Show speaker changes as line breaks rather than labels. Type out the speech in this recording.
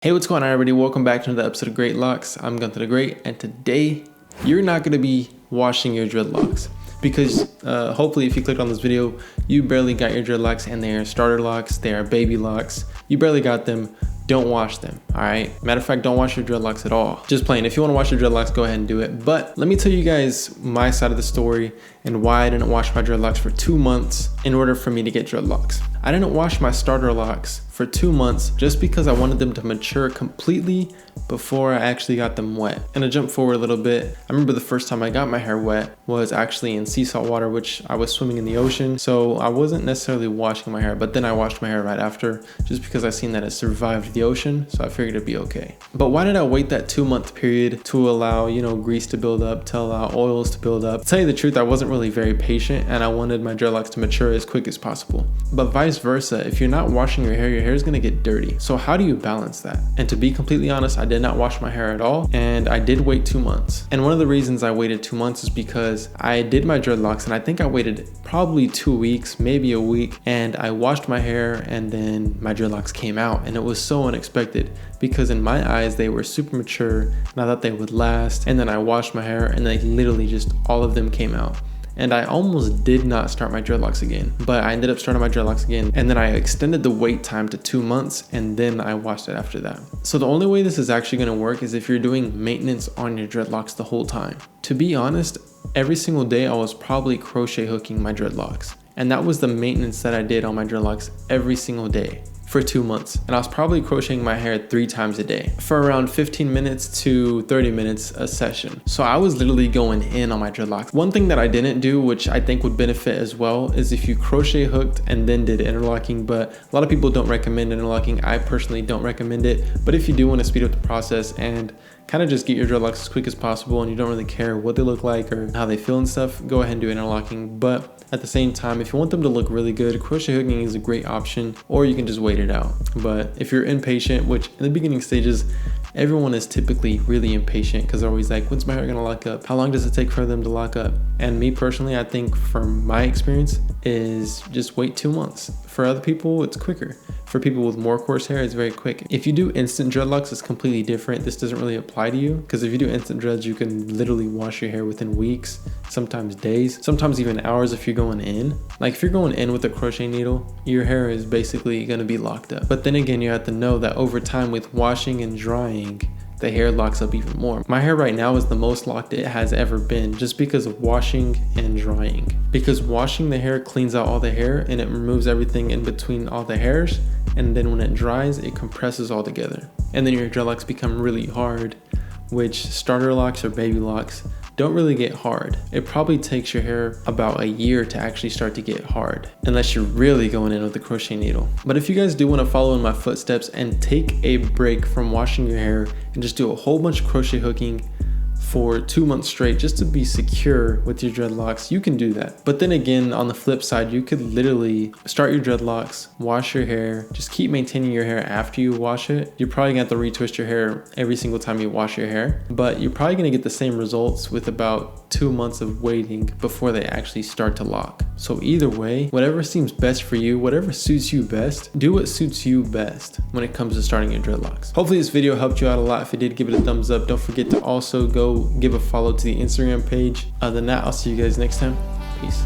Hey, what's going on, everybody? Welcome back to another episode of Dreadlocks. I'm Gunther the Great, and today you're not going to be washing your dreadlocks because hopefully if you clicked on this video, you barely got your dreadlocks and they are starter locks, they are baby locks. You barely got them. Don't wash them, all right? Matter of fact, don't wash your dreadlocks at all. Just plain. If you want to wash your dreadlocks, go ahead and do it. But let me tell you guys my side of the story and why I didn't wash my dreadlocks for 2 months in order for me to get dreadlocks. I didn't wash my starter locks for 2 months just because I wanted them to mature completely before I actually got them wet. And to jump forward a little bit, I remember the first time I got my hair wet was actually in sea salt water, which I was swimming in the ocean. So I wasn't necessarily washing my hair, but then I washed my hair right after just because I seen that it survived the ocean. So I figured it'd be okay. But why did I wait that 2-month period to allow, grease to build up, to allow oils to build up? To tell you the truth, I wasn't really very patient and I wanted my dreadlocks to mature as quick as possible. But vice versa, if you're not washing your hair is gonna get dirty. So how do you balance that? And to be completely honest, I did not wash my hair at all, and I did wait 2 months. And one of the reasons I waited 2 months is because I did my dreadlocks, and I think I waited probably 2 weeks, maybe a week, and I washed my hair, and then my dreadlocks came out, and it was so unexpected because in my eyes they were super mature, and I thought they would last. And then I washed my hair, and they literally just all of them came out. And I almost did not start my dreadlocks again, but I ended up starting my dreadlocks again. And then I extended the wait time to 2 months, and then I washed it after that. So the only way this is actually gonna work is if you're doing maintenance on your dreadlocks the whole time. To be honest, every single day I was probably crochet hooking my dreadlocks. And that was the maintenance that I did on my dreadlocks every single day for 2 months. And I was probably crocheting my hair 3 times a day for around 15 minutes to 30 minutes a session. So I was literally going in on my dreadlocks. One thing that I didn't do, which I think would benefit as well, is if you crochet hooked and then did interlocking. But a lot of people don't recommend interlocking. I personally don't recommend it. But if you do want to speed up the process and kind of just get your dreadlocks as quick as possible and you don't really care what they look like or how they feel and stuff, go ahead and do interlocking. But at the same time, if you want them to look really good, crochet hooking is a great option, or you can just wait it out. But if you're impatient, which in the beginning stages, everyone is typically really impatient because they're always like, when's my hair gonna lock up? How long does it take for them to lock up? And me personally, I think from my experience is just wait 2 months. For other people, it's quicker. For people with more coarse hair, it's very quick. If you do instant dreadlocks, it's completely different. This doesn't really apply to you because if you do instant dreads, you can literally wash your hair within weeks, sometimes days, sometimes even hours if you're going in. Like if you're going in with a crochet needle, your hair is basically gonna be locked up. But then again, you have to know that over time with washing and drying, the hair locks up even more. My hair right now is the most locked it has ever been just because of washing and drying. Because washing the hair cleans out all the hair and it removes everything in between all the hairs. And then when it dries, it compresses all together. And then your dreadlocks become really hard, which starter locks or baby locks don't really get hard. It probably takes your hair about a year to actually start to get hard, unless you're really going in with the crochet needle. But if you guys do want to follow in my footsteps and take a break from washing your hair and just do a whole bunch of crochet hooking for 2 months straight just to be secure with your dreadlocks, you can do that. But then again, on the flip side, you could literally start your dreadlocks, wash your hair, just keep maintaining your hair after you wash it. You're probably gonna have to retwist your hair every single time you wash your hair, but you're probably gonna get the same results with about 2 months of waiting before they actually start to lock. So either way, whatever seems best for you, whatever suits you best, do what suits you best when it comes to starting your dreadlocks. Hopefully this video helped you out a lot. If it did, give it a thumbs up. Don't forget to also go give a follow to the Instagram page. Other than that, I'll see you guys next time. Peace.